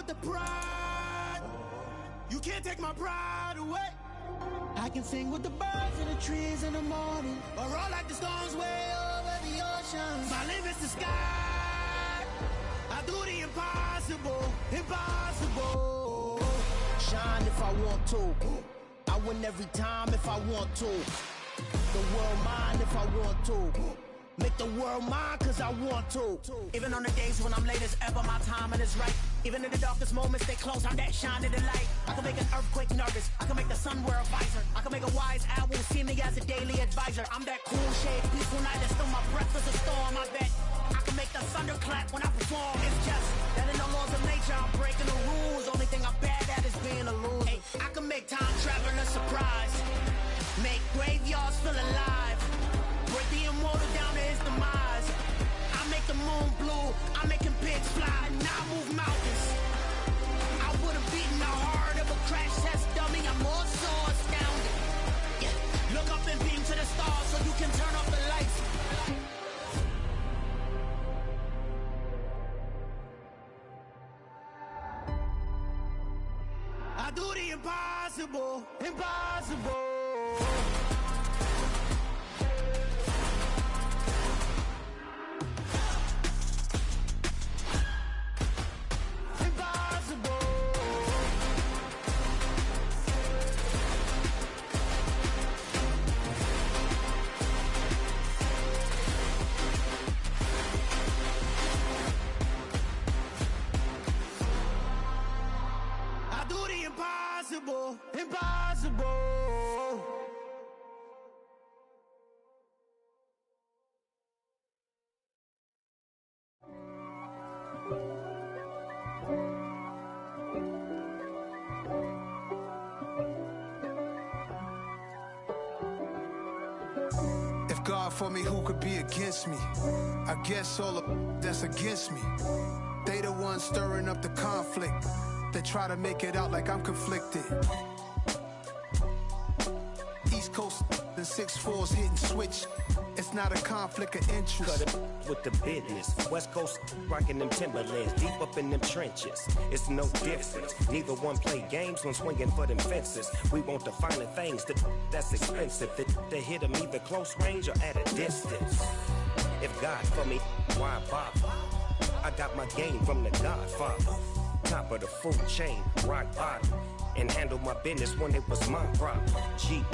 with the pride. You can't take my pride away. I can sing with the birds and the trees in the morning, or roll like the storms way over the ocean. My limit's the sky. I do the impossible, impossible. Shine if I want to. I win every time if I want to. The world mine if I want to. Make the world mine cause I want to. Even on the days when I'm late as ever, my timing is right. Even in the darkest moments, stay close, I'm that shining the light. I can make an earthquake nervous, I can make the sun wear a visor. I can make a wise owl see me as a daily advisor. I'm that cool shade, peaceful night that's still my breath is a storm. I bet I can make the thunder clap when I perform. It's just that in the laws of nature, I'm breaking the rules. Only thing I'm bad at is being a loser. Hey, I can make time traveling a surprise, make graveyards feel alive, break the immortal down to his demise. I make the moon blue, I'm making pigs fly, and I move mountains. I would've beaten the heart of a crash test dummy, I'm more so astounded. Yeah. Look up and beam to the stars so you can turn off the lights. I do the impossible, impossible. Impossible, impossible. If God for me, who could be against me? I guess all of that's against me. They the ones stirring up the conflict. They try to make it out like I'm conflicted. East Coast and 6'4's hitting switch. It's not a conflict of interest. Cut it with the business. West Coast rocking them Timberlands, deep up in them trenches. It's no difference. Neither one play games when swinging for them fences. We want the finer things that's expensive. They hit them either close range or at a distance. If God for me, why bother? I got my game from the Godfather. Top of the food chain, rock bottom, and handle my business when it was my problem. G,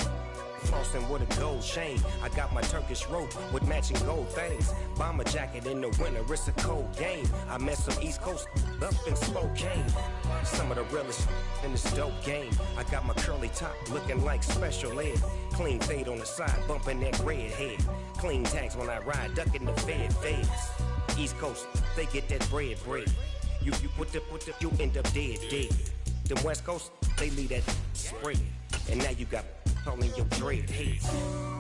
flossing with a gold chain. I got my Turkish rope with matching gold things. Bomber jacket in the winter, it's a cold game. I met some East Coast up in Spokane. Some of the realest in this dope game. I got my curly top looking like special ed. Clean fade on the side, bumping that red head. Clean tags when I ride, ducking the feds. East Coast, they get that bread. You end up dead. Them West Coast, they leave that spread. And now you got all in your dread heads.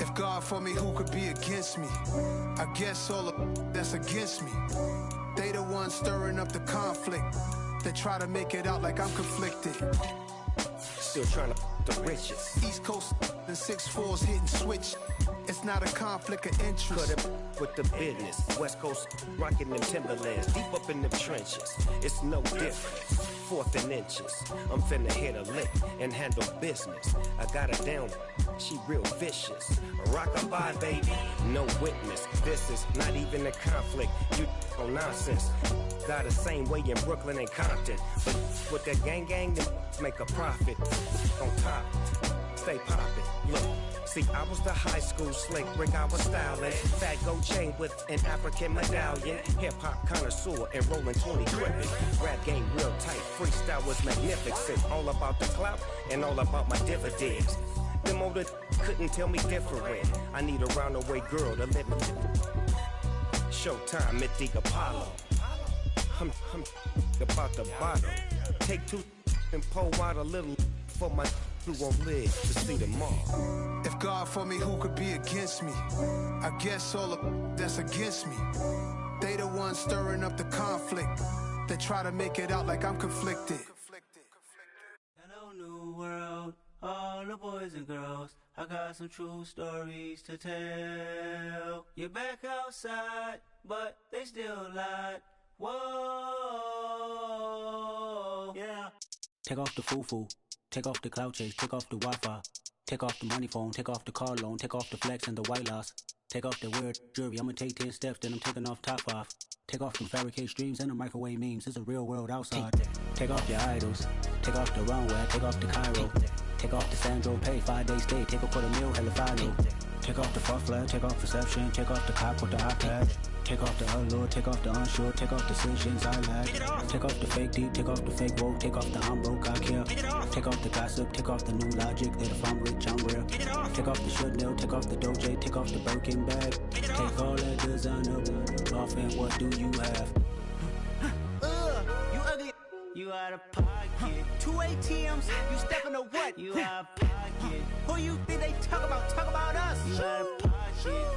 If God for me, who could be against me? I guess all of that's against me. They the ones stirring up the conflict. They try to make it out like I'm conflicted. Still trying to the riches. East Coast and 6'4's hitting switch. It's not a conflict of interest. Cut it with the business. West Coast rocking them Timberlands, deep up in them trenches. It's no difference. Fourth and inches. I'm finna hit a lick and handle business. I got her down, she real vicious. Rockabye, baby, no witness. This is not even a conflict. You on nonsense. Got the same way in Brooklyn and Compton. But with that gang, them make a profit. On top, stay poppin'. Look, see, I was the high school slick Rick, I was styling. Fat gold chain with an African medallion. Hip-hop connoisseur and rolling 20 crippin'. Rap game real tight, freestyle was magnificent. All about the clout and all about my dividends. Them older couldn't tell me different. I need a roundaway girl to live with. Showtime at the Apollo. I'm about the bottom. Take two and pour out a little for my who won't live to see tomorrow. If God for me, who could be against me? I guess all of that's against me. They the ones stirring up the conflict. They try to make it out like I'm conflicted. Hello, new world, all the boys and girls. I got some true stories to tell. You're back outside, but they still lied. Whoa. Take off the foo-foo. Take off the cloud chase. Take off the Wi-Fi. Take off the money phone. Take off the car loan. Take off the flex and the white loss. Take off the weird jewelry. I'ma take 10 steps, then I'm taking off top off. Take off the fabricated streams and the microwave memes. It's a real world outside. Take off your idols. Take off the runway. Take off the Cairo. Take off the Sandro Pay. 5-day stay. Take a quarter meal. Hella final. Take off the fuck flag. Take off perception. Take off the cop with the iPad. Take off the allure. Take off the unsure. Take off decisions I lack. Take off the fake deep. Take off the fake woke. Take off the I'm broke. I care. Take off the gossip. Take off the new logic. That if I'm rich, I'm real. Take off the Chanel. Take off the Doja. Take off the Birkin bag. Take all that designer off and what do you have? You ugly. You out of pocket. 2 ATMs. You stepping to what? You out of pocket. Who you think they talk about? Talk about us. You out of pocket.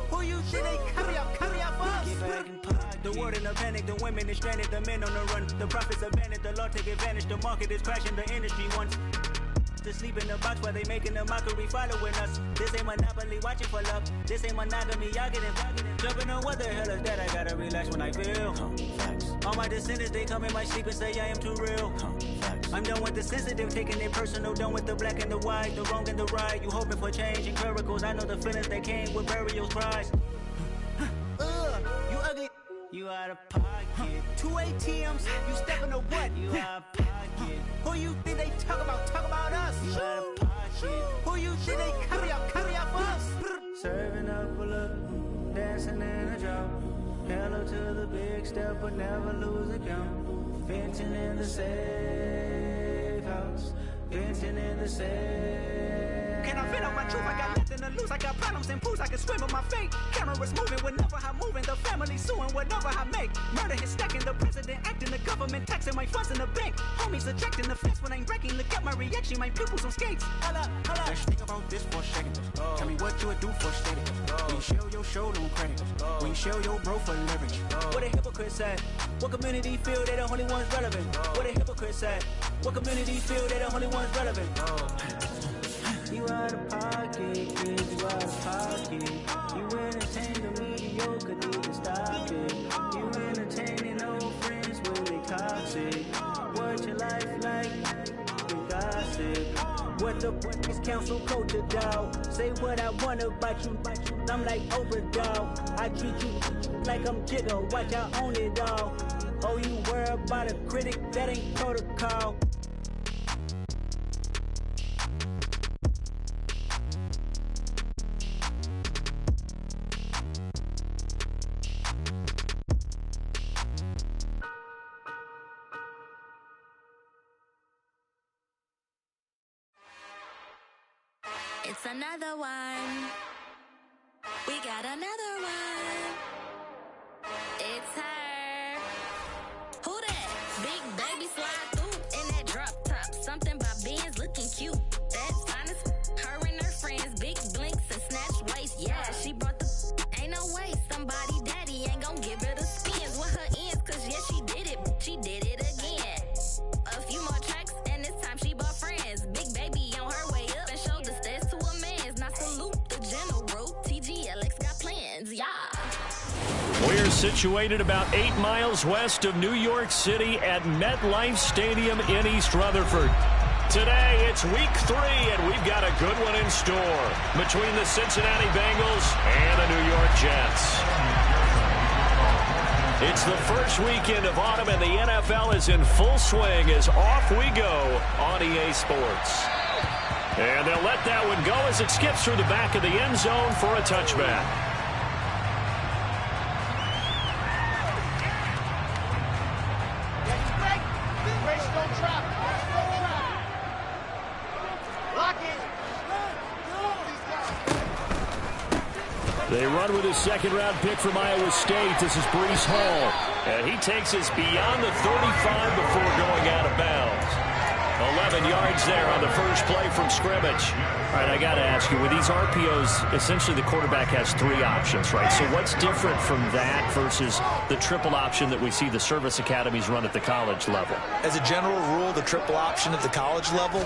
Who you think they carry out for us? Get back in pocket. The world in a panic, the women is stranded, the men on the run. The profits abandoned, the law take advantage. The market is crashing, the industry wants to sleep in the box while they making a mockery following us. This ain't monopoly, watching for love. This ain't monogamy, y'all getting jumping on what the hell is that? I gotta relax when I feel. All my descendants, they come in my sleep and say I am too real. I'm done with the sensitive, taking it personal. Done with the black and the white, the wrong and the right. You hoping for change and miracles. I know the feelings that came with burial cries. You ugly. You out of pocket. 2 ATMs. You stepping to what? You out of pocket. Who you think they talk about? Talk about us. You out of pocket. Who you think they carry out for us? Serving up a look, dancing in a drop. Hello to the big step, but never lose a count. Venting in the safe house. Venting in the safe. Can I vent on my truth? I got nothing to lose. I got problems and pools. I can swim on my fate. Cameras moving whenever I'm moving. The family suing whatever I make. Murder is stacking. The president acting. The government taxing my funds in the bank. Homies ejecting the fence when I'm breaking. Look at my reaction. My pupils on skates. Hold up. Let's think about this for a second. Tell me what you would do for status. When you show your show, no credit. When you show your bro for leverage. What a hypocrite said. What community feel they the only ones relevant? What a hypocrite said. What community feel they the only ones relevant? You out of pocket, kid, you out of pocket. You entertain the mediocre, need to stop it. You entertaining old friends when they toxic. What your life like? You gossip. What the is council culture, dog? Say what I want about you, I'm like overdog. I treat you like I'm Jigga, watch I own it all. Oh, you worry about a critic, that ain't protocol. It's another one. We got another one. It's her. Who that? Big baby slide through in that drop top. Something by Benz looking cute. That's fine as her and her friends. Big blinks and snatch waist. Yeah, she brought the. Ain't no way somebody daddy ain't gon' give her the spins with her ends. Cause yeah, she did it. She did it again. A few more tracks and this time she bought friends. Big baby on her way up and showed the stairs to a man's. Now salute the general. TGLX got plans, yeah. We're situated about 8 miles west of New York City at MetLife Stadium in East Rutherford. Today, it's week 3, and we've got a good one in store between the Cincinnati Bengals and the New York Jets. It's the first weekend of autumn, and the NFL is in full swing as off we go on EA Sports. And they'll let that one go as it skips through the back of the end zone for a touchback. They run with his second-round pick from Iowa State. This is Breece Hall. And he takes us beyond the 35 before going out of bounds. 11 yards yards there on the first play from scrimmage. All right, I got to ask you, with these RPOs, essentially the quarterback has 3 options, right? So what's different from that versus the triple option that we see the service academies run at the college level? As a general rule, the triple option at the college level,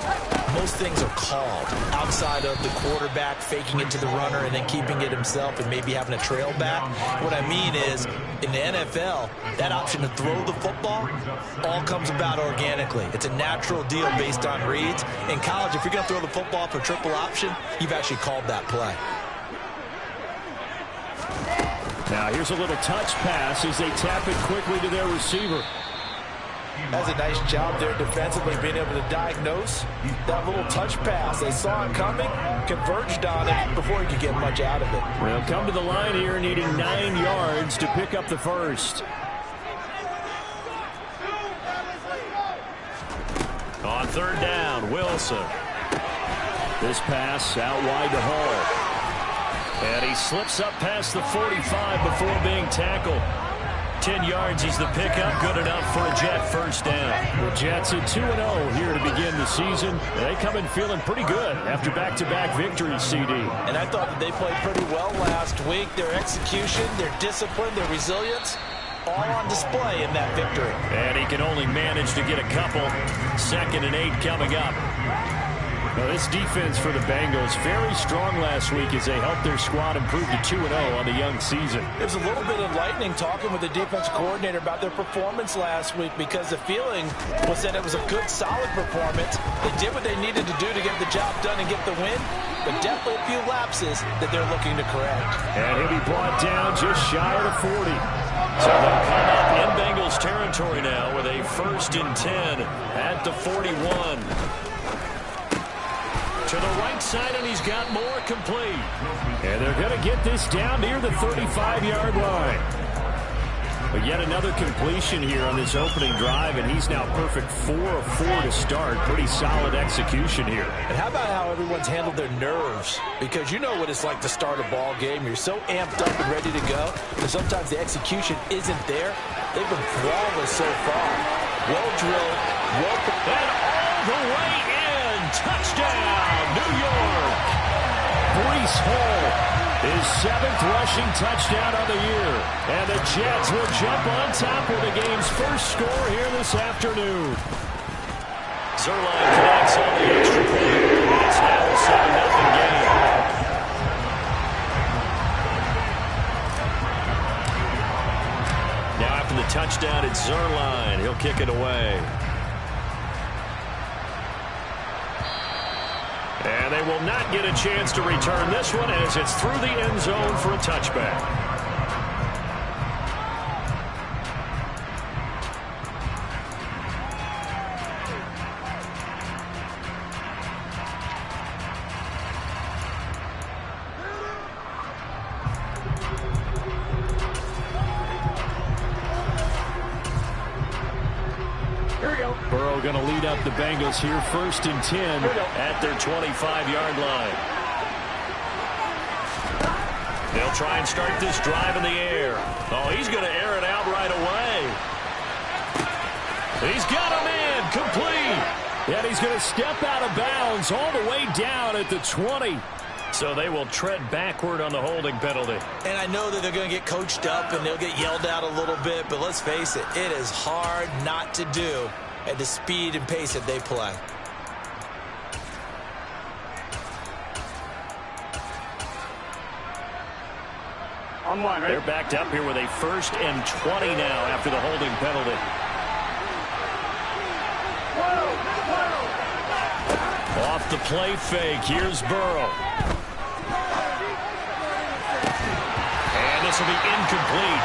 most things are called outside of the quarterback faking it to the runner and then keeping it himself and maybe having a trail back. What I mean is, in the NFL, that option to throw the football all comes about organically. It's a natural deal based on reads. In college, if you're going to throw the football for triple option, you've actually called that play. Now here's a little touch pass as they tap it quickly to their receiver. That's a nice job there defensively, being able to diagnose that little touch pass. They saw it coming, converged on it before he could get much out of it. They'll come to the line here needing 9 yards to pick up the first. On third down, Wilson. This pass out wide to Hall. And he slips up past the 45 before being tackled. 10 yards is the pickup, good enough for a Jet first down. The Jets at 2-0 here to begin the season. They come in feeling pretty good after back-to-back victories, CD. And I thought that they played pretty well last week. Their execution, their discipline, their resilience, all on display in that victory. And he can only manage to get a couple. 2nd and 8 coming up. Now, this defense for the Bengals, very strong last week as they helped their squad improve to 2-0 on the young season. It was a little bit enlightening talking with the defense coordinator about their performance last week, because the feeling was that it was a good, solid performance. They did what they needed to do to get the job done and get the win, but definitely a few lapses that they're looking to correct. And he'll be brought down just shy of the 40. So they'll come up in Bengals territory now with a 1st and 10 at the 41. To the right side, and he's got more complete. And they're going to get this down near the 35-yard line. But yet another completion here on this opening drive, and he's now perfect 4 of 4 to start. Pretty solid execution here. And how about how everyone's handled their nerves? Because you know what it's like to start a ball game. You're so amped up and ready to go, and sometimes the execution isn't there. They've been flawless so far. Well drilled, well prepared. And all the way in. Touchdown, New York. Breece Hall, his 7th rushing touchdown of the year. And the Jets will jump on top with the game's first score here this afternoon. Zerline connects on the extra point. It's now a 7-0 game. Now after the touchdown, it's Zerline. He'll kick it away. And they will not get a chance to return this one as it's through the end zone for a touchback. Burrow going to lead up the Bengals here, 1st and 10 at their 25-yard line. They'll try and start this drive in the air. Oh, he's going to air it out right away. He's got him in, complete. And he's going to step out of bounds all the way down at the 20. So they will tread backward on the holding penalty. And I know that they're going to get coached up and they'll get yelled at a little bit, but let's face it, it is hard not to do at the speed and pace that they play. They're backed up here with a 1st and 20 now after the holding penalty. Off the play fake, here's Burrow. And this will be incomplete.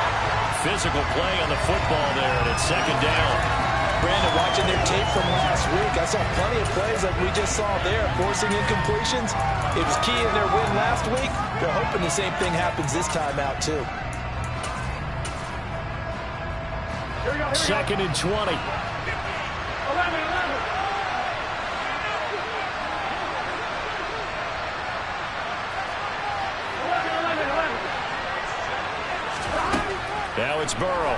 Physical play on the football there, and it's 2nd down. Brandon, watching their tape from last week, I saw plenty of plays like we just saw there, forcing incompletions. It was key in their win last week. They're hoping the same thing happens this time out, too. 2nd and 20. 11. Now it's Burrow.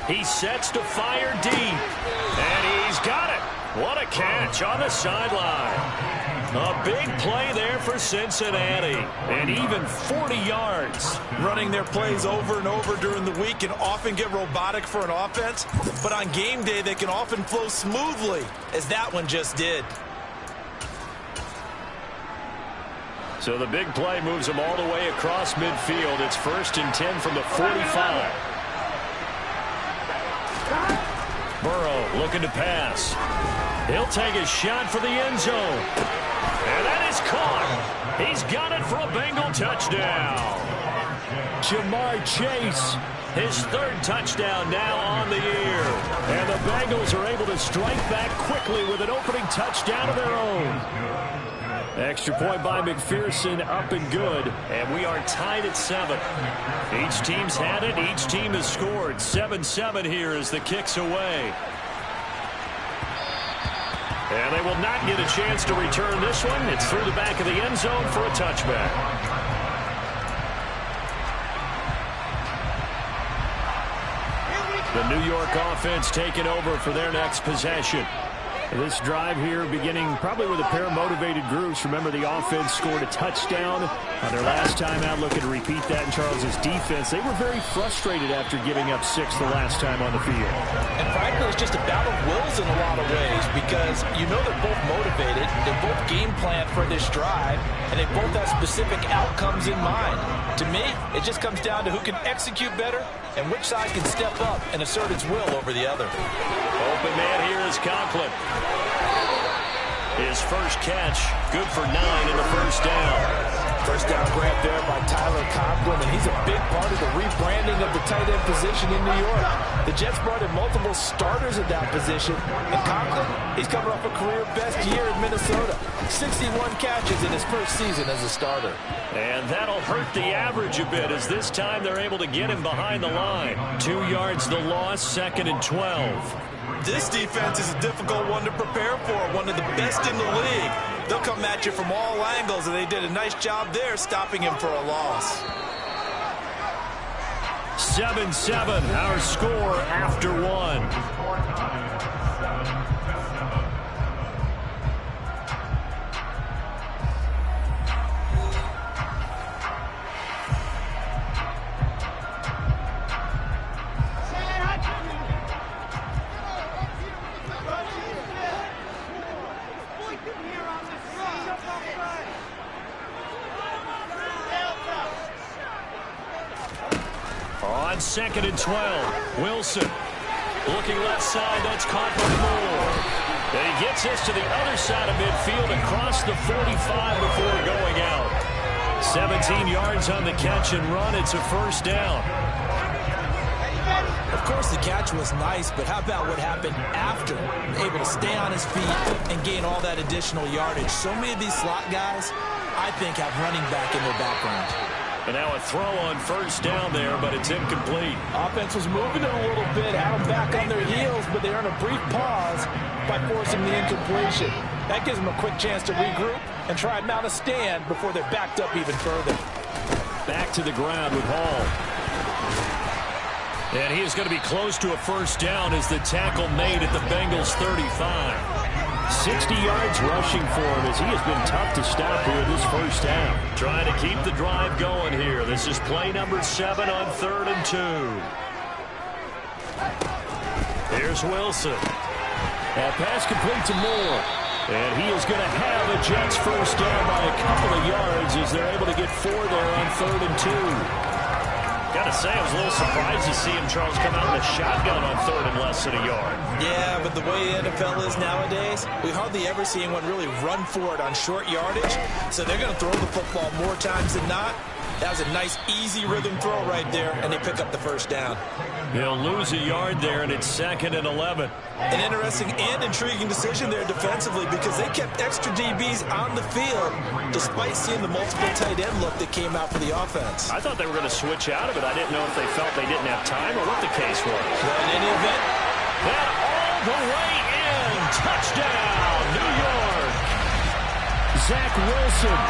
He sets to fire deep. And he's got it. catch on the sideline. A big play there for Cincinnati, and even 40 yards. Running their plays over and over during the week can often get robotic for an offense, but on game day they can often flow smoothly, as that one just did. So the big play moves them all the way across midfield. It's 1st and 10 from the 45. Burrow looking to pass. He'll take a shot for the end zone. And that is caught. He's got it for a Bengal touchdown. Jamar Chase, his 3rd touchdown now on the year. And the Bengals are able to strike back quickly with an opening touchdown of their own. Extra point by McPherson, up and good. And we are tied at 7. Each team's had it. Each team has scored. 7-7 here as the kick's away. And they will not get a chance to return this one. It's through the back of the end zone for a touchback. The New York offense taking over for their next possession. This drive here beginning probably with a pair of motivated groups. Remember, the offense scored a touchdown on their last time out. Looking to repeat that in Charles's defense. They were very frustrated after giving up 6 the last time on the field. And frankly, it's just a battle of wills in a lot of ways, because you know they're both motivated. They both game plan for this drive, and they both have specific outcomes in mind. To me, it just comes down to who can execute better and which side can step up and assert its will over the other. Open man here is Conklin. His first catch, good for 9 in the first down. First down grab there by Tyler Conklin, and he's a big part of the rebranding of the tight end position in New York. The Jets brought in multiple starters at that position, and Conklin, he's coming off a career-best year in Minnesota. 61 catches in his first season as a starter. And that'll hurt the average a bit, as this time they're able to get him behind the line. 2 yards the loss, 2nd and 12. This defense is a difficult one to prepare for, one of the best in the league. They'll come at you from all angles, and they did a nice job there stopping him for a loss. 7-7, our score after 1. On 2nd and 12, Wilson looking left side. That's caught by Moore. And he gets this to the other side of midfield across the 45 before going out. 17 yards on the catch and run. It's a first down. Of course, the catch was nice, but how about what happened after? Able to stay on his feet and gain all that additional yardage. So many of these slot guys, I think, have running back in their background. And now a throw on first down there, but it's incomplete. Offense was moving it a little bit, had them back on their heels, but they earned a brief pause by forcing the incompletion. That gives them a quick chance to regroup and try and mount a stand before they're backed up even further. Back to the ground with Hall. And he is going to be close to a first down as the tackle made at the Bengals 35. 60 yards rushing for him as he has been tough to stop here this first half. Trying to keep the drive going here. This is play number 7 on 3rd and 2. Here's Wilson. That pass complete to Moore. And he is going to have the Jets first down by a couple of yards as they're able to get 4 there on 3rd and 2. Gotta say, I was a little surprised to see him, Charles, come out in the shotgun on 3rd and less than a yard. Yeah, but the way the NFL is nowadays, we hardly ever see anyone really run for it on short yardage. So they're going to throw the football more times than not. That was a nice, easy rhythm throw right there, and they pick up the first down. He'll lose a yard there, and it's 2nd and 11. An interesting and intriguing decision there defensively, because they kept extra DBs on the field despite seeing the multiple tight end look that came out for the offense. I thought they were going to switch out of it. I didn't know if they felt they didn't have time or what the case was. Well, in any event, that all the way in. Touchdown, New York. Zach Wilson,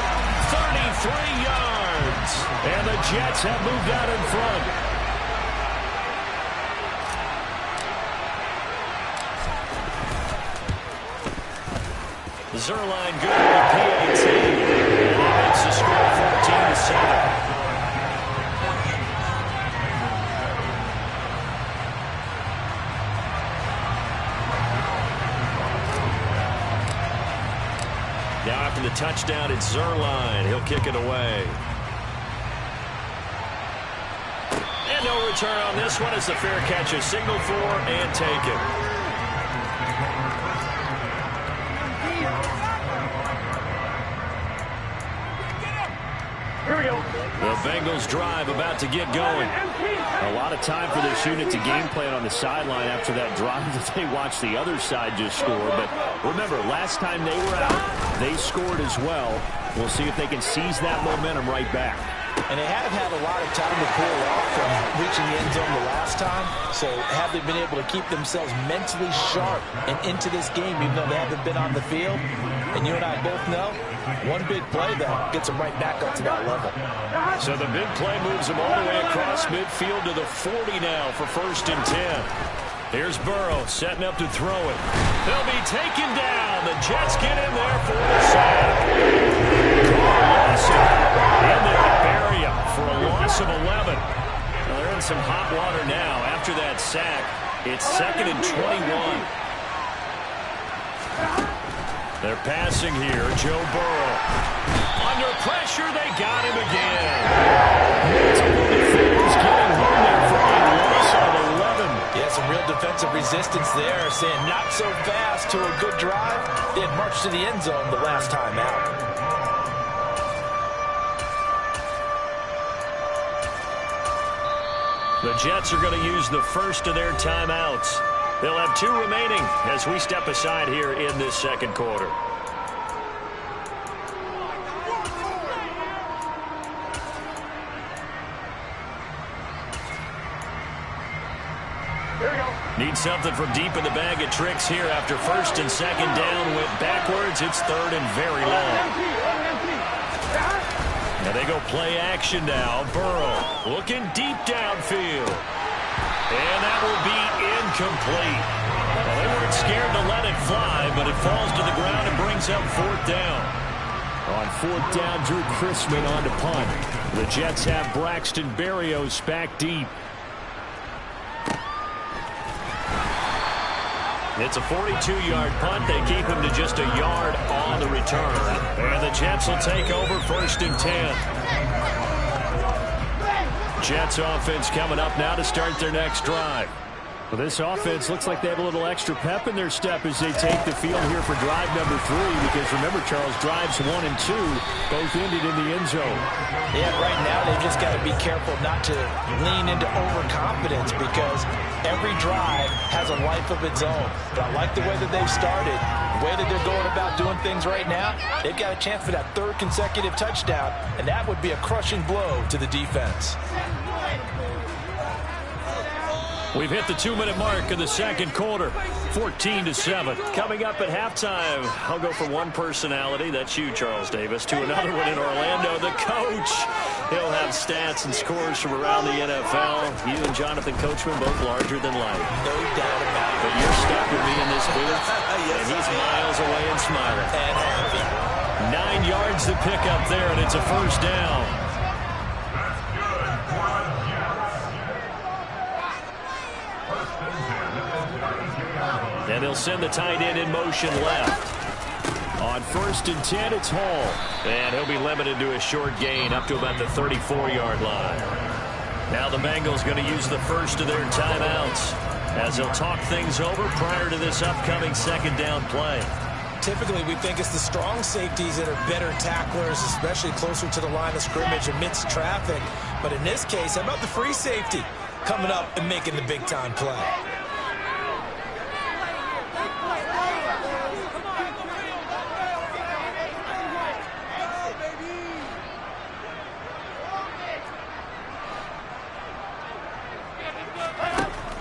33 yards. And the Jets have moved out in front. Zerline good with a PAT. And he makes the score 14-7. Now after the touchdown, it's Zerline. He'll kick it away. And no return on this one as the fair catch is signaled for and taken. Here we go. The Bengals drive about to get going. A lot of time for this unit to game plan on the sideline after that drive that they watched the other side just score. But remember, last time they were out, they scored as well. We'll see if they can seize that momentum right back. And they have had a lot of time to pull off from reaching the end zone the last time. So have they been able to keep themselves mentally sharp and into this game, even though they haven't been on the field? And you and I both know, one big play, though, gets them right back up to that level. So the big play moves them all the way across midfield to the 40 now for 1st and 10. Here's Burrow setting up to throw it. They'll be taken down. The Jets get in there for the sack. In there to bury him for a loss of 11. Well, they're in some hot water now after that sack. It's 2nd and 21. They're passing here. Joe Burrow. Under pressure, they got him again. Multiple defenders getting home there for a loss of 11. Yeah, some real defensive resistance there, saying not so fast to a good drive. They had marched to the end zone the last time out. The Jets are going to use the first of their timeouts. They'll have 2 remaining as we step aside here in this second quarter. Need something from deep in the bag of tricks here after 1st and 2nd down. Went backwards. It's 3rd and very long. Now they go play action now. Burrow looking deep downfield. And that will be incomplete. Well, they weren't scared to let it fly, but it falls to the ground and brings up 4th down. On 4th down, Drew Chrisman on to punt. The Jets have Braxton Berrios back deep. It's a 42-yard punt. They keep him to just a yard on the return. And the Jets will take over 1st and 10. Jets offense coming up now to start their next drive. Well, this offense looks like they have a little extra pep in their step as they take the field here for drive number 3. Because remember, Charles, drives 1 and 2 both ended in the end zone. Yeah, right now they've just got to be careful not to lean into overconfidence because every drive has a life of its own. But I like the way that they've started, the way that they're going about doing things right now. They've got a chance for that 3rd consecutive touchdown, and that would be a crushing blow to the defense. We've hit the 2-minute mark of the second quarter, 14-7. Coming up at halftime, I'll go from one personality, that's you, Charles Davis, to another one in Orlando, the coach. He'll have stats and scores from around the NFL. You and Jonathan Coachman both larger than life. No doubt about it. But you're stuck with me in this booth, yes, and he's miles away and smiling. And happy. 9 yards to pick up there, and it's a 1st down. And they'll send the tight end in motion left. On 1st and 10, it's Hall. And he'll be limited to a short gain up to about the 34-yard line. Now the Bengals going to use the first of their timeouts as they'll talk things over prior to this upcoming 2nd down play. Typically, we think it's the strong safeties that are better tacklers, especially closer to the line of scrimmage amidst traffic. But in this case, how about the free safety coming up and making the big-time play?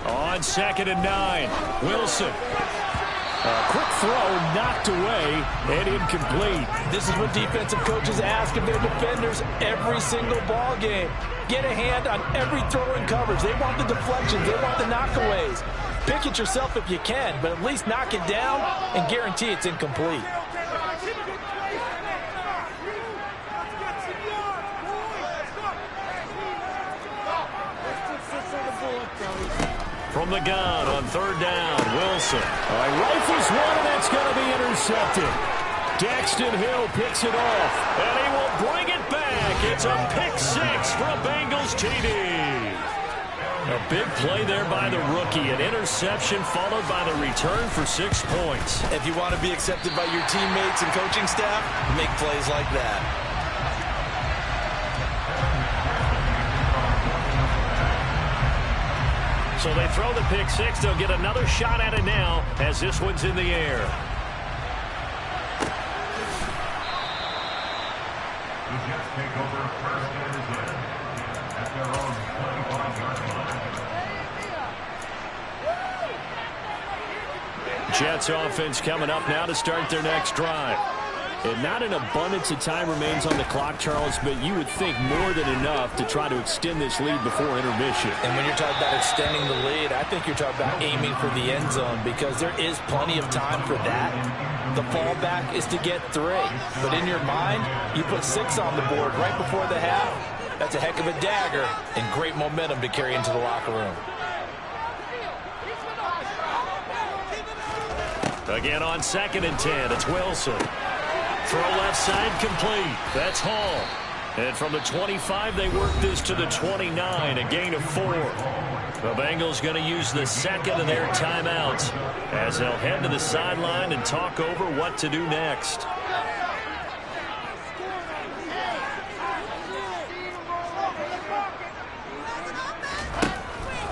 On 2nd and 9, Wilson. A quick throw knocked away and incomplete. This is what defensive coaches ask of their defenders every single ball game. Get a hand on every throw in coverage. They want the deflections. They want the knockaways. Pick it yourself if you can, but at least knock it down and guarantee it's incomplete. From the gun on third down, Wilson. All right, rifles one, and that's going to be intercepted. Daxton Hill picks it off, and he will bring it back. It's a pick six for a Bengals TD. A big play there by the rookie. An interception followed by the return for 6 points. If you want to be accepted by your teammates and coaching staff, make plays like that. So they throw the pick six. They'll get another shot at it now as this one's in the air. The Jets take over first and 10 at their own 25-yard line. Jets offense coming up now to start their next drive. And not an abundance of time remains on the clock, Charles, but you would think more than enough to try to extend this lead before intermission. And when you're talking about extending the lead, I think you're talking about aiming for the end zone because there is plenty of time for that. The fallback is to get 3. But in your mind, you put 6 on the board right before the half. That's a heck of a dagger and great momentum to carry into the locker room. Again on 2nd and 10, it's Wilson. Throw left side complete. That's Hall. And from the 25, they work this to the 29, a gain of 4. The Bengals going to use the second of their timeouts as they'll head to the sideline and talk over what to do next.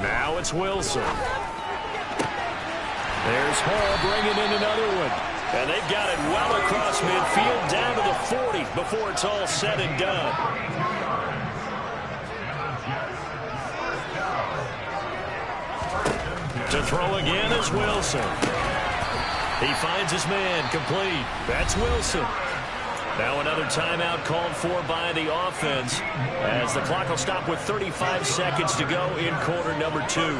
Now it's Wilson. There's Hall bringing in another one. And they've got it well across midfield down to the 40 before it's all said and done. To throw again is Wilson. He finds his man complete. That's Wilson. Now another timeout called for by the offense as the clock will stop with 35 seconds to go in quarter number 2.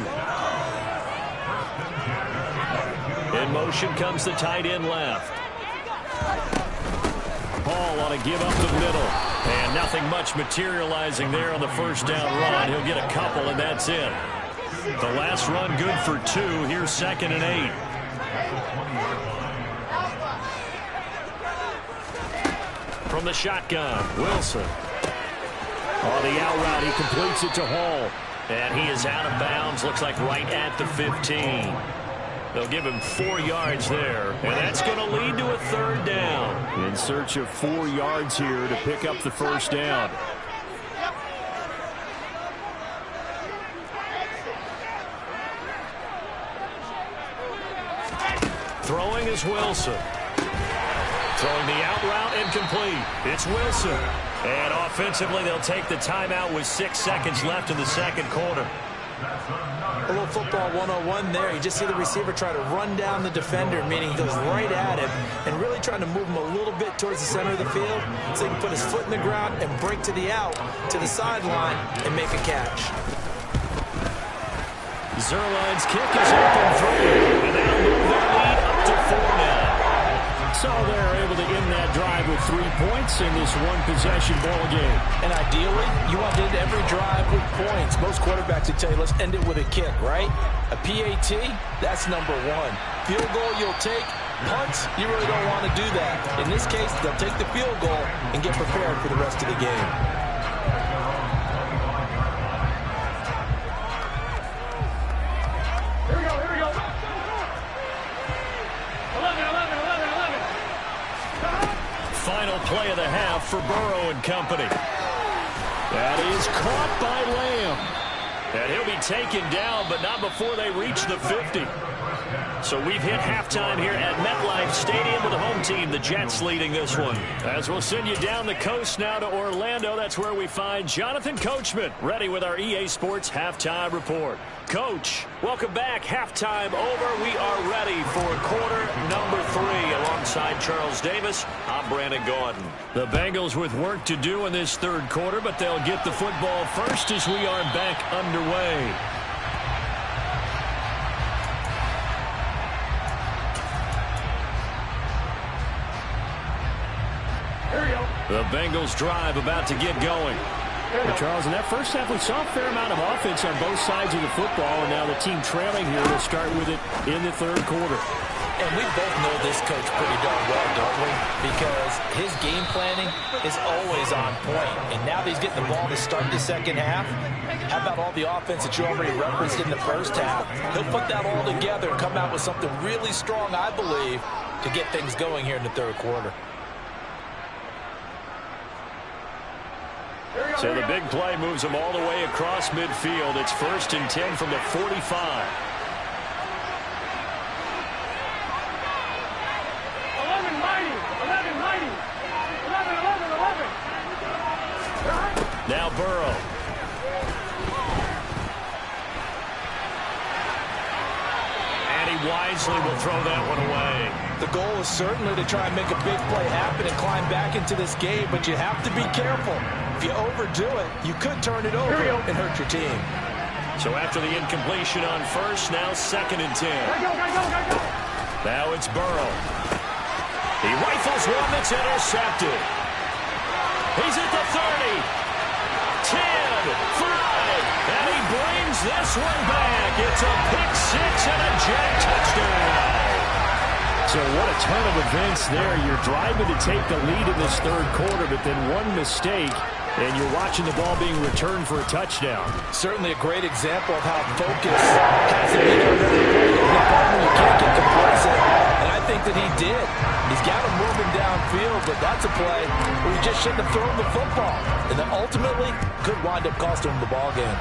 In motion comes the tight end left. Hall on a give up the middle. And nothing much materializing there on the first down run. He'll get a couple, and that's it. The last run good for 2. Here's 2nd and 8. From the shotgun, Wilson. On the out route, he completes it to Hall. And he is out of bounds. Looks like right at the 15. They'll give him 4 yards there, and that's going to lead to a 3rd down. In search of 4 yards here to pick up the first down. Throwing is Wilson. Throwing the out route and complete. It's Wilson. And offensively, they'll take the timeout with 6 seconds left in the second quarter. A little football 101 there. You just see the receiver try to run down the defender, meaning he goes right at him and really trying to move him a little bit towards the center of the field so he can put his foot in the ground and break to the out, to the sideline, and make a catch. Zerline's kick is open 3, and they'll move their lead up to 4 now. So they're able to end that drive with 3 points in this one-possession ball game. And ideally, you want to end every drive with points. Most quarterbacks would tell you, let's end it with a kick, right? A PAT, that's number 1. Field goal you'll take. Punts, you really don't want to do that. In this case, they'll take the field goal and get prepared for the rest of the game. Final play of the half for Burrow and company. That is caught by Lamb. And he'll be taken down, but not before they reach the 50. So we've hit halftime here at MetLife Stadium with the home team, the Jets, leading this one. As we'll send you down the coast now to Orlando, that's where we find Jonathan Coachman, ready with our EA Sports Halftime Report. Coach, welcome back. Halftime over. We are ready for quarter number 3. Alongside Charles Davis, I'm Brandon Gordon. The Bengals with work to do in this third quarter, but they'll get the football first as we are back underway. The Bengals drive about to get going. Well, Charles, in that first half, we saw a fair amount of offense on both sides of the football, and now the team trailing here will start with it in the third quarter. And we both know this coach pretty darn well, don't we? Because his game planning is always on point. And now that he's getting the ball to start the second half, how about all the offense that you already referenced in the first half? He'll put that all together and come out with something really strong, I believe, to get things going here in the third quarter. So the big play moves them all the way across midfield. It's 1st and 10 from the 45. Now Burrow. And he wisely will throw that one away. The goal is certainly to try and make a big play happen and climb back into this game, but you have to be careful. If you overdo it, you could turn it over and hurt your team. So after the incompletion on first, now 2nd and 10. Now it's Burrow. He rifles one that's intercepted. He's at the 30. 10, 5, and he brings this one back. It's a pick 6 and a Jet touchdown. So what a turn of events there. You're driving to take the lead in this third quarter, but then one mistake, and you're watching the ball being returned for a touchdown. Certainly a great example of how focus has to be on every play. You can't get complacent, and I think that he did. He's got him moving downfield, but that's a play where he just shouldn't have thrown the football. And then ultimately could wind up costing him the ball game.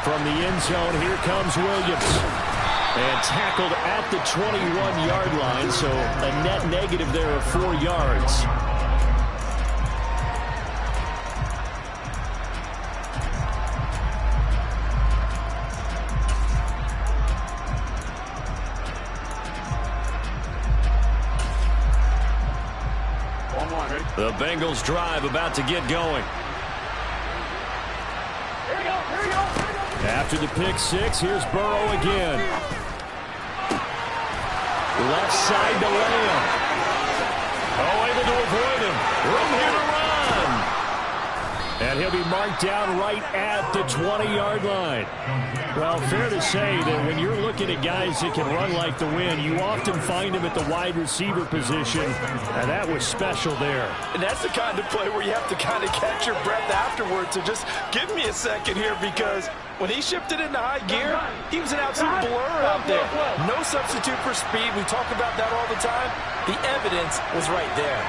From the end zone, here comes Williams. And tackled at the 21-yard line, so a net negative there of 4 yards. The Bengals drive about to get going. After the pick 6, here's Burrow again. Left side to Lamb. Oh, able to avoid him. Room here to run. And he'll be marked down right at the 20-yard line. Well, fair to say that when you're looking at guys that can run like the wind, you often find them at the wide receiver position, and that was special there. And that's the kind of play where you have to kind of catch your breath afterwards. So just give me a second here, because when he shifted into high gear, he was an absolute blur out there. No substitute for speed. We talk about that all the time. The evidence was right there.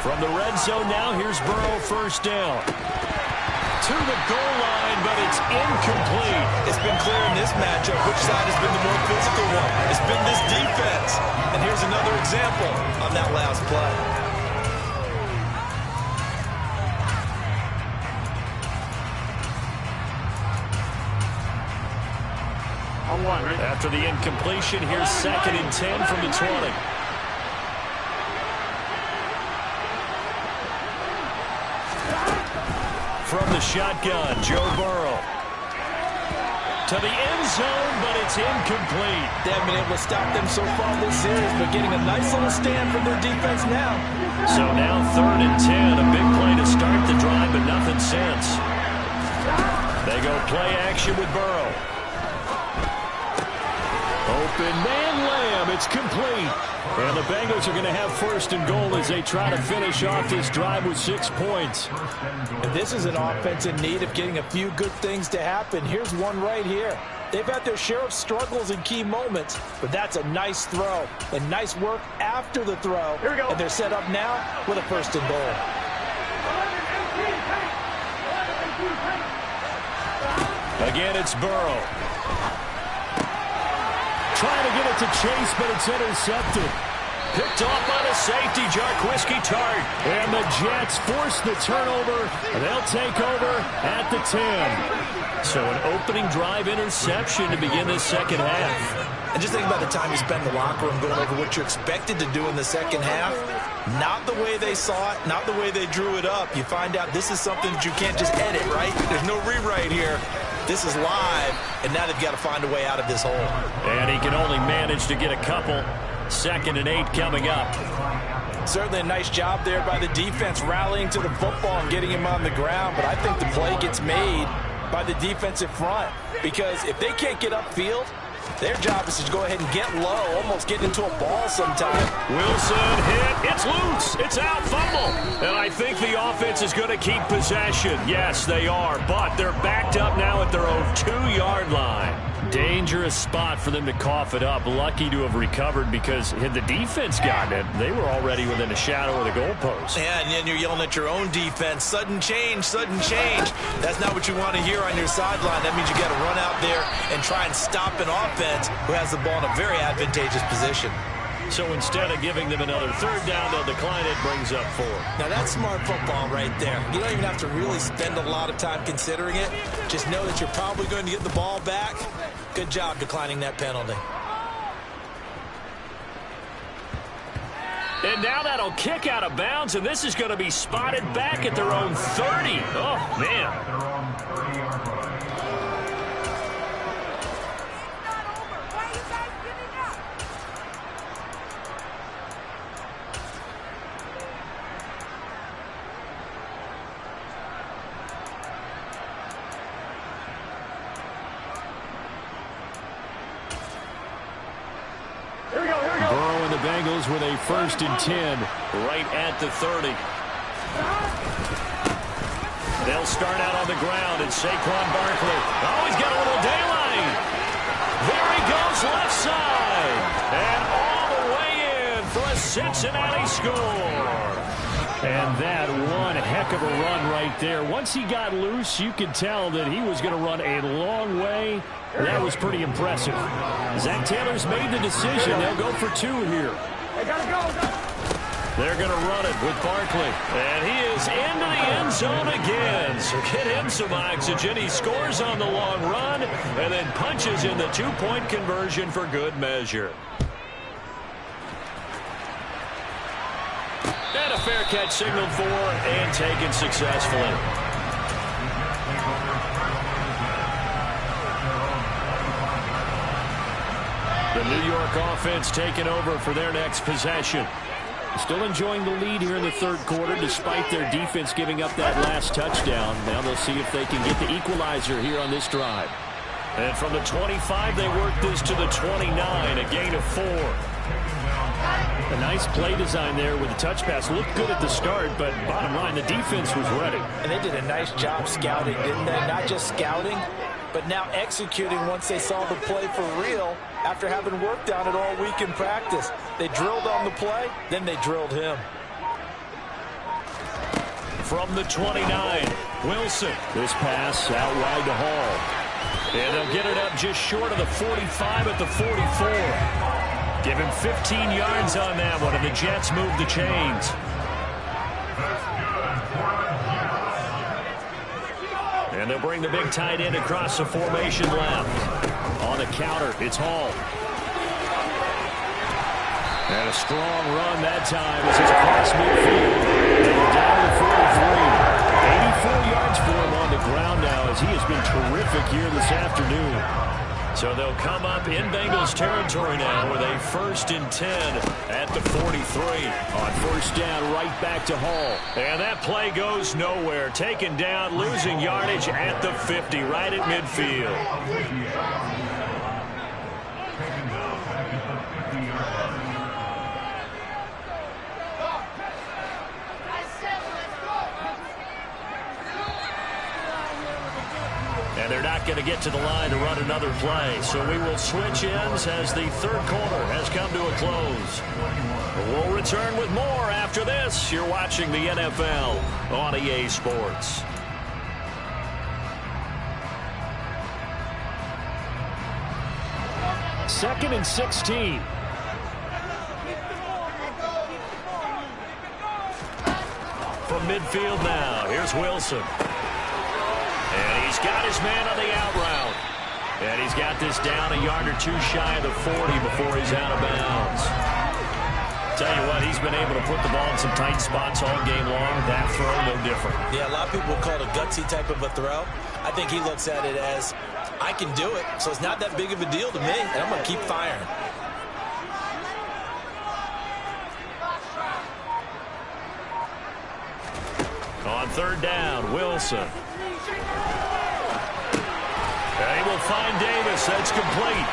From the red zone now, here's Burrow, 1st down. To the goal line, but it's incomplete. It's been clear in this matchup which side has been the more physical one. It's been this defense. And here's another example on that last play. After the incompletion, here's 2nd and 10 from the 20. From the shotgun, Joe Burrow. To the end zone, but it's incomplete. They haven't been able to stop them so far this series, but getting a nice little stand from their defense now. So now 3rd and 10, a big play to start the drive, but nothing since. They go play action with Burrow. Open man, Lamb, it's complete. And the Bengals are going to have 1st and goal as they try to finish off this drive with 6 points. And this is an offense in need of getting a few good things to happen. Here's one right here. They've had their share of struggles in key moments, but that's a nice throw and nice work after the throw. Here we go. And they're set up now with a 1st and goal. Again, it's Burrow. Trying to get it to Chase, but it's intercepted. Picked off by the safety, Jarquiski Tart. And the Jets force the turnover. They'll take over at the 10. So an opening drive interception to begin this second half. And just think about the time you spend in the locker room going over what you're expected to do in the second half. Not the way they saw it, not the way they drew it up. You find out this is something that you can't just edit, right? There's no rewrite here. This is live, and now they've got to find a way out of this hole. And he can only manage to get a couple. 2nd and 8 coming up. Certainly a nice job there by the defense, rallying to the football and getting him on the ground. But I think the play gets made by the defensive front, because if they can't get upfield, their job is to go ahead and get low, almost get into a ball sometime. Wilson hit. It's loose. It's out. Fumble. And I think the offense is going to keep possession. Yes, they are. But they're backed up now at their own 2-yard line. Dangerous spot for them to cough it up. Lucky to have recovered, because had the defense gotten it, they were already within a shadow of the goalpost. Yeah, and then you're yelling at your own defense. Sudden change, sudden change. That's not what you want to hear on your sideline. That means you got to run out there and try and stop an offense who has the ball in a very advantageous position. So instead of giving them another 3rd down, they'll decline it, brings up 4. Now that's smart football right there. You don't even have to really spend a lot of time considering it. Just know that you're probably going to get the ball back. Good job declining that penalty. And now that'll kick out of bounds, and this is going to be spotted back at their own 30. Oh, man. Bengals with a 1st and 10 right at the 30. They'll start out on the ground, and Saquon Barkley. Oh, he's got a little daylight. There he goes, left side. And all the way in for a Cincinnati score. And that one heck of a run right there. Once he got loose, you could tell that he was going to run a long way. That was pretty impressive. Zach Taylor's made the decision. They'll go for 2 here. They're going to run it with Barkley. And he is into the end zone again. So get him some oxygen. He scores on the long run and then punches in the 2-point conversion for good measure. And a fair catch signaled for and taken successfully. The New York offense taking over for their next possession. Still enjoying the lead here in the 3rd quarter, despite their defense giving up that last touchdown. Now they'll see if they can get the equalizer here on this drive. And from the 25, they work this to the 29, a gain of 4. A nice play design there with the touch pass. Looked good at the start, but bottom line, the defense was ready. And they did a nice job scouting, didn't they? Not just scouting, but now executing once they saw the play for real after having worked on it all week in practice. They drilled on the play, then they drilled him. From the 29, Wilson. This pass out wide to Hall. And they'll get it up just short of the 45 at the 44. Give him 15 yards on that one, and the Jets move the chains. And they'll bring the big tight end across the formation left. On the counter, it's Hall. And a strong run that time as it's across midfield. And down to the 43. 84 yards for him on the ground now, as he has been terrific here this afternoon. So they'll come up in Bengals territory now with a 1st and 10 at the 43. On 1st down, right back to Hall. And that play goes nowhere. Taken down, losing yardage at the 50, right at midfield. And they're not going to get to the line to run another play. So we will switch ends as the 3rd quarter has come to a close. We'll return with more after this. You're watching the NFL on EA Sports. Second and 16. From midfield now, here's Wilson. And he's got his man on the out route. And he's got this down a yard or 2 shy of the 40 before he's out of bounds. Tell you what, he's been able to put the ball in some tight spots all game long. That throw, no different. Yeah, a lot of people would call it a gutsy type of a throw. I think he looks at it as, I can do it, so it's not that big of a deal to me, and I'm going to keep firing. On third down, Wilson. They will find Davis. That's complete.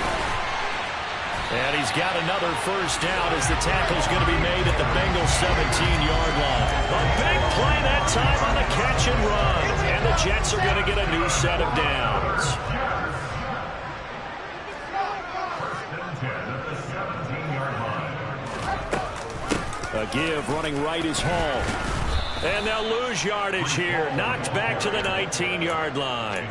And he's got another first down as the tackle's going to be made at the Bengals 17-yard line. A big play that time on the catch and run. And the Jets are going to get a new set of downs. A give running right is Hall. And they'll lose yardage here. Knocked back to the 19-yard line.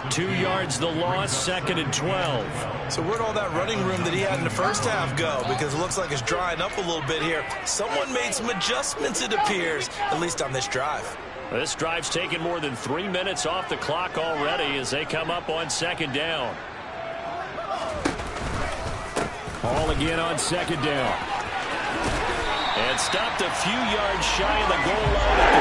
2 yards the loss, 2nd and 12. So where'd all that running room that he had in the first half go? Because it looks like it's drying up a little bit here. Someone made some adjustments, it appears, at least on this drive. This drive's taken more than 3 minutes off the clock already as they come up on 2nd down. Hall again on 2nd down. And stopped a few yards shy of the goal line at the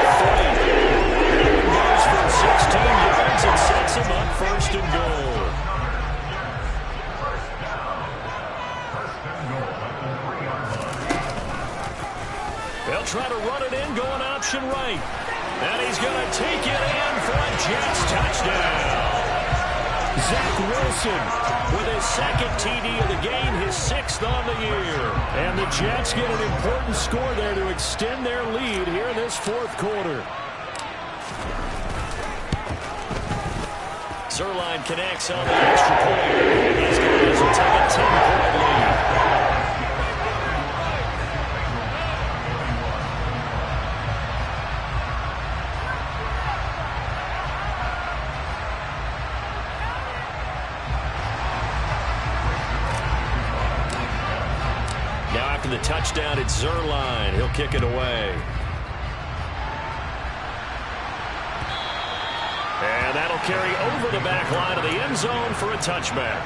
3. Goes for 16 yards and sets him up 1st and goal. They'll try to run it in, going option right. And he's going to take it in for a Jets touchdown. Zach Wilson with his 2nd TD of the game, his 6th on the year. And the Jets get an important score there to extend their lead here in this 4th quarter. Zerline connects on the extra point. These guys will take a 10-point lead. The touchdown, it's Zerline. He'll kick it away. And that'll carry over the back line of the end zone for a touchback.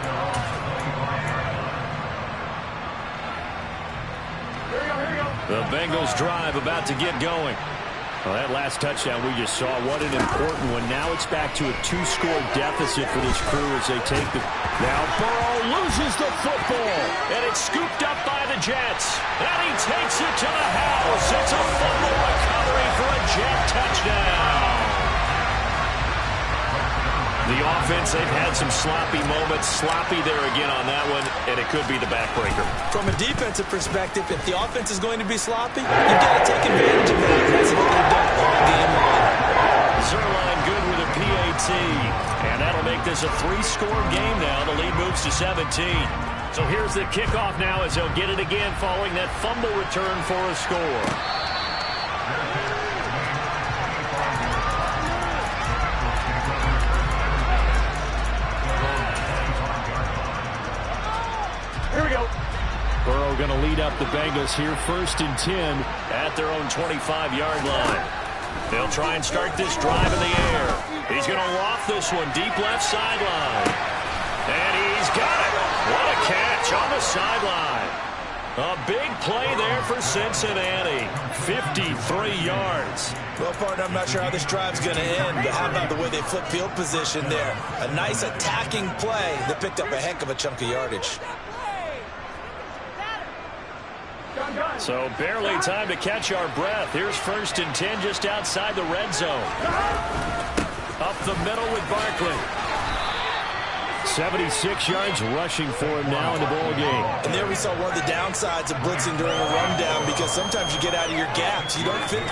The Bengals drive about to get going. Well, that last touchdown we just saw, what an important one. Now it's back to a 2-score deficit for this crew as they take the... Now Burrow loses the football, and it's scooped up by the Jets. And he takes it to the house. It's a fumble recovery for a Jet touchdown. The offense, they've had some sloppy moments. Sloppy there again on that one, and it could be the backbreaker. From a defensive perspective, if the offense is going to be sloppy, you've got to take advantage of that. That's what they've done all game long. Zerline good with a PAT, and that'll make this a 3-score game now. The lead moves to 17. So here's the kickoff now as they'll get it again following that fumble return for a score. Here we go. Burrow going to lead up the Bengals here, 1st and 10 at their own 25-yard line. They'll try and start this drive in the air. He's going to loft this one deep left sideline. And he's got it. What a catch on the sideline. A big play there for Cincinnati. 53 yards. Well, partner, I'm not sure how this drive's going to end, but how about the way they flip field position there? A nice attacking play that picked up a heck of a chunk of yardage. So barely time to catch our breath. Here's 1st and 10 just outside the red zone. Up the middle with Barkley. 76 yards rushing for him now in the ball game. And there we saw one of the downsides of blitzing during a rundown, because sometimes you get out of your gaps. You don't fit.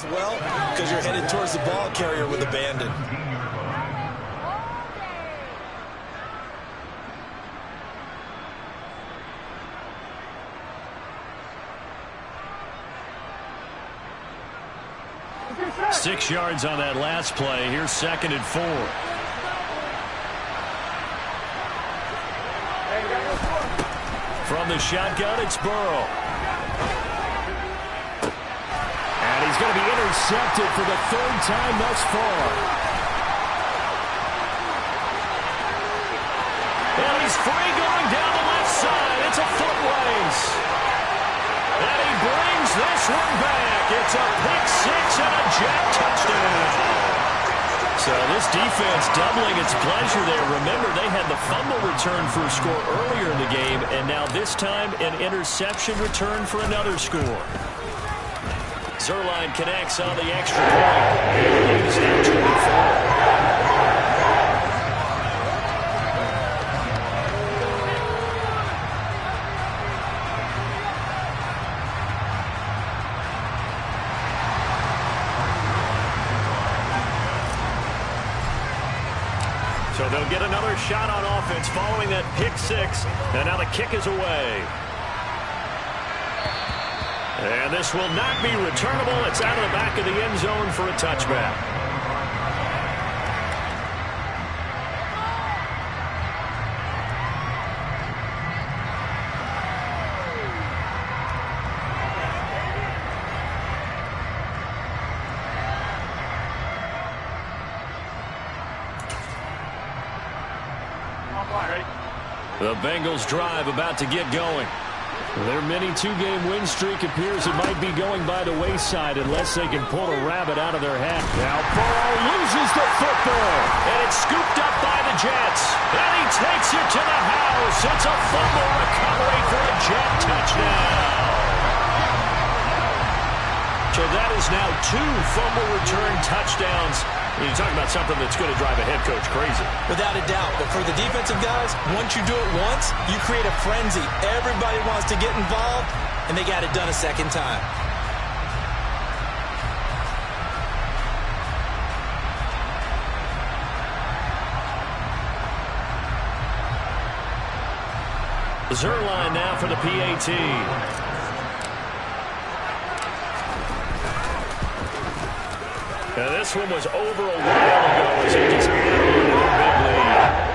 Well, because you're headed towards the ball carrier with abandon. Six yards on that last play. Here's 2nd and 4. From the shotgun, it's Burrow. And he's going to be intercepted for the third time thus far. And he's free going down the left side. It's a foot race. And he brings this one back. It's a pick six and a jet touchdown. So this defense doubling its pleasure there. Remember, they had the fumble return for a score earlier in the game, and now this time an interception return for another score. Zerline connects on the extra point. The game is now 24. So they'll get another shot on offense following that pick six. And now the kick is away. And this will not be returnable. It's out of the back of the end zone for a touchback. The Bengals drive about to get going. Their mini two-game win streak appears it might be going by the wayside unless they can pull a rabbit out of their hat. Now Burrow loses the football, and it's scooped up by the Jets. And he takes it to the house. It's a fumble recovery for a Jet touchdown. So that is now 2 fumble return touchdowns. You're talking about something that's going to drive a head coach crazy. Without a doubt. But for the defensive guys, once you do it once, you create a frenzy. Everybody wants to get involved, and they got it done a second time. Zerline now for the PAT. This one was over a while ago as he just added a big lead.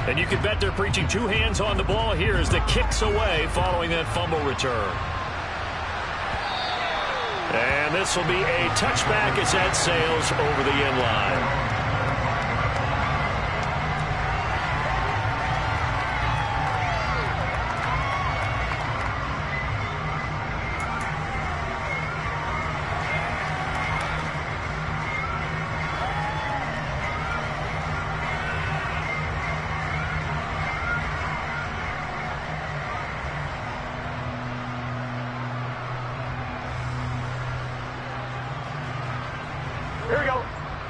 And you can bet they're preaching 2 hands on the ball here as the kick's away following that fumble return. And this will be a touchback as that sails over the end line.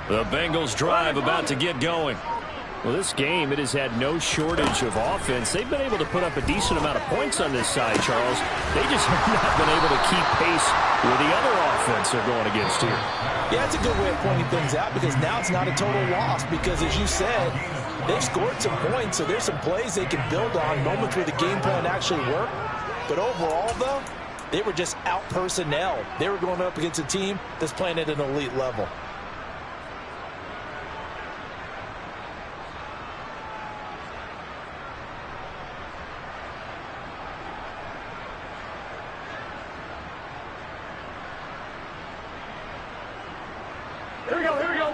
The Bengals drive about to get going. Well, this game, it has had no shortage of offense. They've been able to put up a decent amount of points on this side, Charles. They just have not been able to keep pace with the other offense they're going against here. Yeah, it's a good way of pointing things out because now it's not a total loss because, as you said, they've scored some points, so there's some plays they can build on, moments where the game plan actually worked. But overall, though, they were just out-personnel. They were going up against a team that's playing at an elite level. Here we go, here we go.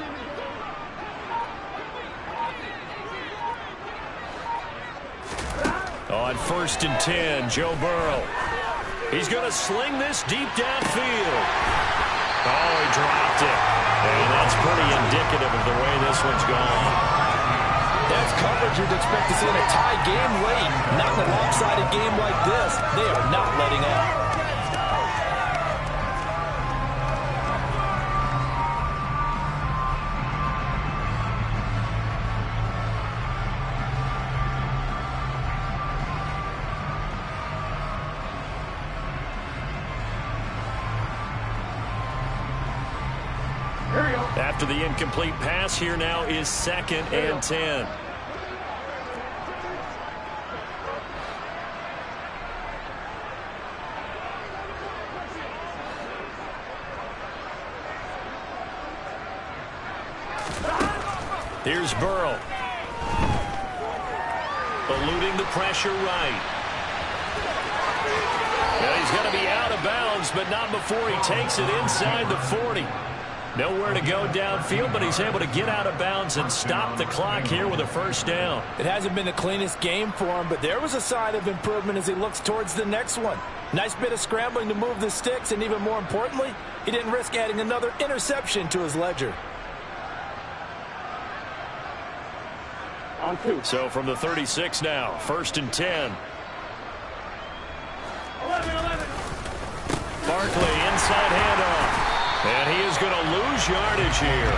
On 1st and 10, Joe Burrow. He's going to sling this deep downfield. Oh, he dropped it. And that's pretty indicative of the way this one's gone. That's coverage you'd expect to see in a tie game late. Not in a lopsided game like this. They are not letting up. After the incomplete pass, here now is 2nd and 10. Here's Burrow. Eluding the pressure right. And he's going to be out of bounds, but not before he takes it inside the 40. Nowhere to go downfield, but he's able to get out of bounds and stop the clock here with a first down. It hasn't been the cleanest game for him, but there was a sign of improvement as he looks towards the next one. Nice bit of scrambling to move the sticks, and even more importantly, he didn't risk adding another interception to his ledger. So from the 36 now, 1st and 10. Barkley, inside handoff. And he is going to lose yardage here.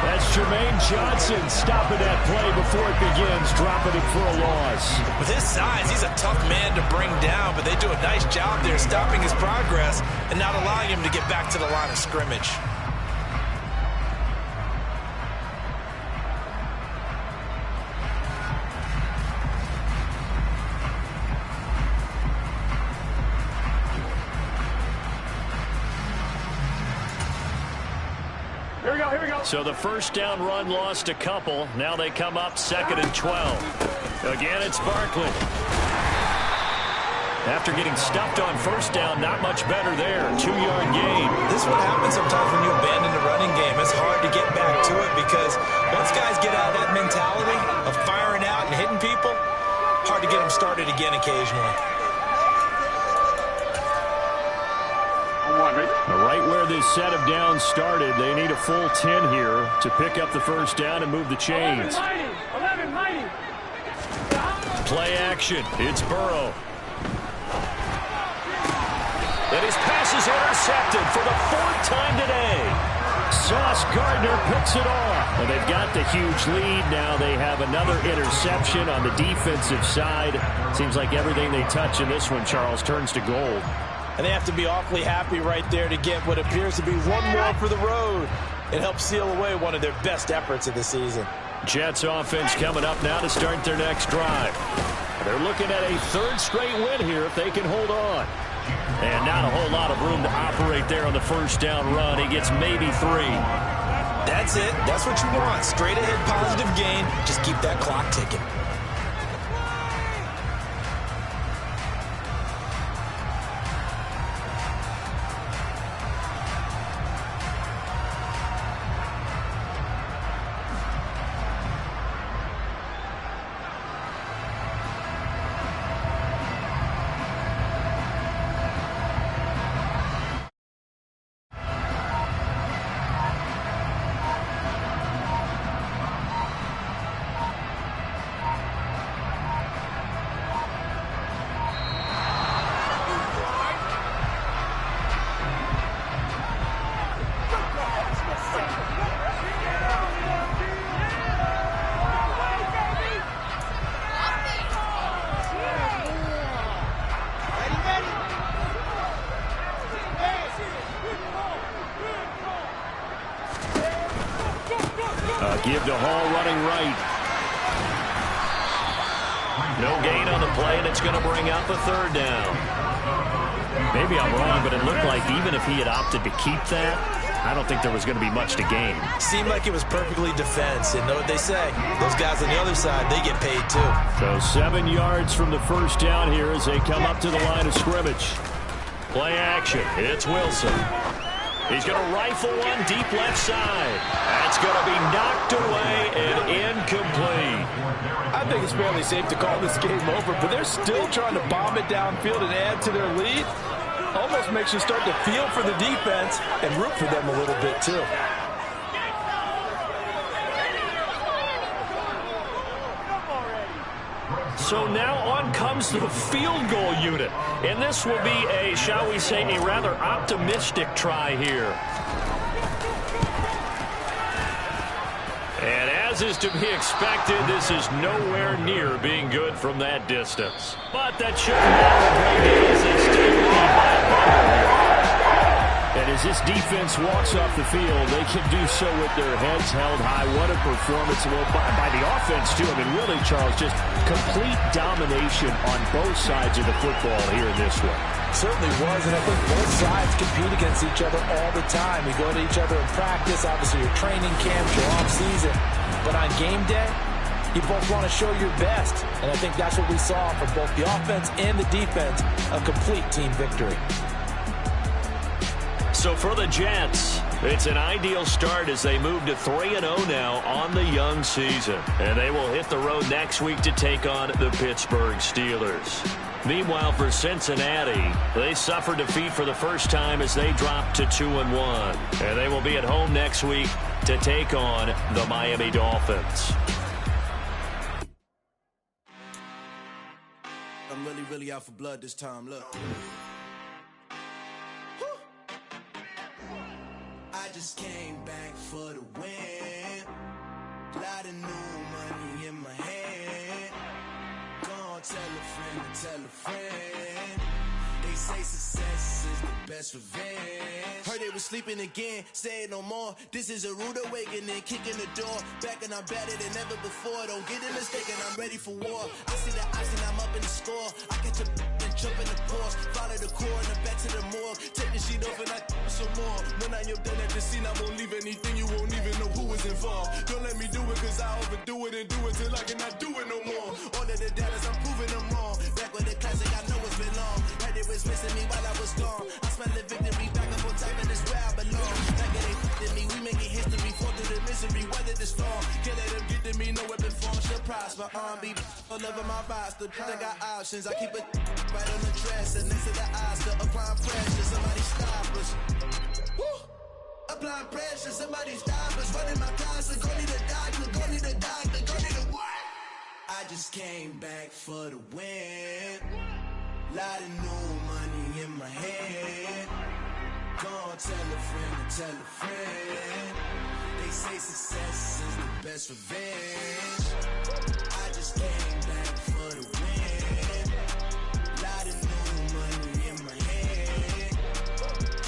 That's Jermaine Johnson stopping that play before it begins, dropping it for a loss. With his size, he's a tough man to bring down, but they do a nice job there stopping his progress and not allowing him to get back to the line of scrimmage. So the first down run lost a couple. Now they come up 2nd and 12. Again, it's Barkley. After getting stuffed on first down, not much better there. 2-yard gain. This is what happens sometimes when you abandon the running game. It's hard to get back to it because once guys get out of that mentality of firing out and hitting people, hard to get them started again occasionally. Right where this set of downs started, they need a full 10 here to pick up the first down and move the chains. Play action. It's Burrow. And his pass is intercepted for the 4th time today. Sauce Gardner picks it off. Well, they've got the huge lead. Now they have another interception on the defensive side. Seems like everything they touch in this one, Charles, turns to gold. And they have to be awfully happy right there to get what appears to be one more for the road. It helps seal away one of their best efforts of the season. Jets offense coming up now to start their next drive. They're looking at a 3rd straight win here if they can hold on. And not a whole lot of room to operate there on the first down run. He gets maybe 3. That's it. That's what you want. Straight ahead positive gain. Just keep that clock ticking. Give to Hall running right. No gain on the play, and it's going to bring up a 3rd down. Maybe I'm wrong, but it looked like even if he had opted to keep that, I don't think there was going to be much to gain. Seemed like it was perfectly defense. And know what they say? Those guys on the other side, they get paid too. So 7 yards from the first down here as they come up to the line of scrimmage. Play action. It's Wilson. He's going to rifle one deep left side. That's going to be knocked away and incomplete. I think it's fairly safe to call this game over, but they're still trying to bomb it downfield and add to their lead. Almost makes you start to feel for the defense and root for them a little bit too. So now on comes the field goal unit. And this will be a, shall we say, a rather optimistic try here. And as is to be expected, this is nowhere near being good from that distance. But that shouldn't matter as they still lead by a And as this defense walks off the field, they can do so with their heads held high. What a performance by the offense, too. I mean, really, Charles, just complete domination on both sides of the football here in this one. Certainly was, and I think both sides compete against each other all the time. You go to each other in practice, obviously your training camps, your off-season. But on game day, you both want to show your best. And I think that's what we saw from both the offense and the defense, a complete team victory. So for the Jets, it's an ideal start as they move to 3-0 now on the young season. And they will hit the road next week to take on the Pittsburgh Steelers. Meanwhile, for Cincinnati, they suffered defeat for the first time as they dropped to 2-1. And they will be at home next week to take on the Miami Dolphins. I'm really out for blood this time, look. I just came back for the win. Lot of new money in my hand. Gonna tell a friend to tell a friend. They say success is the best revenge. Heard they was sleeping again, say it no more. This is a rude awakening, kicking the door. Back and I'm better than ever before. Don't get it mistaken, I'm ready for war. I see the ice and I'm up in the score. I catch a and jump in the course. Follow the core and then back to the morgue. Take the sheet off and I some more. When I am done at the scene, I won't leave anything. You won't even know who was involved. Don't let me do it cause I overdo it and do it till I cannot do it no more. All of the doubters, I'm proving them wrong. Back with the classic, I know it's been long. Heard it was missing me while I was gone. I smell the victory back up on time and it's where I belong. Like it ain't f***ing me, we making history. Fall through the misery, weather the storm. Can't let them get to me, no weapon form should prosper. R&B all over my roster. I got options, I keep it right on the dresser. Next to the Oscar, applying pressure, somebody stop us. Woo! Applying pressure, somebody stop us. Running my closet, go need a doctor, go need a doctor, go need a what? I just came back for the win. Lot of new money in my hand. Gonna tell a friend to tell a friend. They say success is the best revenge. I just came back for the win. Lot of new money in my hand.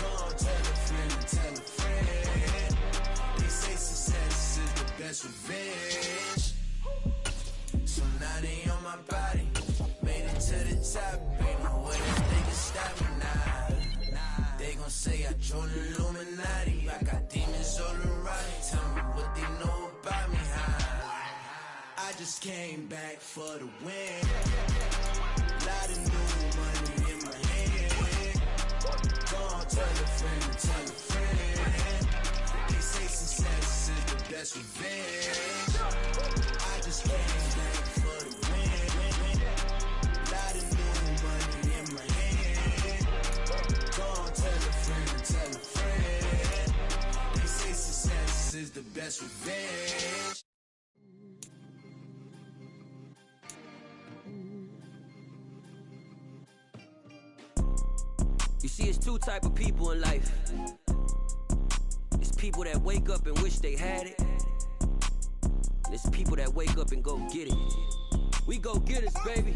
Gonna tell a friend to tell a friend. They say success is the best revenge. So now they on my body. Made it to the top. Ain't no way that they can stop me now. They gon' say I joined the Illuminati. I got demons all around me. Tell me what they know about me, huh? I just came back for the win. Lot of new money in my hand. Gonna tell a friend to tell a friend. They say success is the best revenge. I just came back for the win. Lot of new money in my hand. Gonna tell a friend to tell a friend. They say success is the best revenge. You see, it's two type of people in life. It's people that wake up and wish they had it. And it's people that wake up and go get it. We go get it, baby.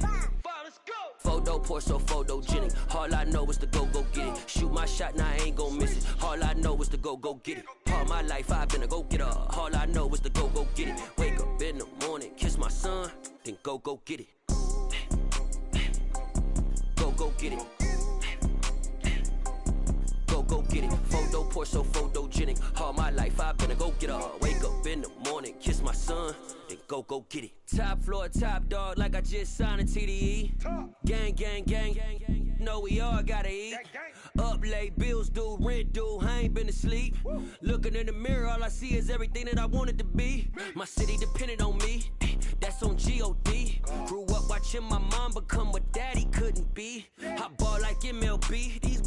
Photo poor, so photogenic. All I know is to go get it. Shoot my shot, now I ain't gon' miss it. All I know is to go get it. All my life I've been a go-getter. All I know is to go get it. Wake up in the morning, kiss my son, then go get it. Go get it. Go get it. Photo poor, so photogenic. All my life I've been a go-getter. Wake up in the morning, kiss my son, then go get it. Top floor, top dog, like I just signed a TDE. Gang. Know we all gotta eat. Up late, bills due, rent due, I ain't been asleep. Looking in the mirror, all I see is everything that I wanted to be. My city depended on me, that's on G.O.D. Grew up watching my mom become what daddy couldn't be. I ball like MLB,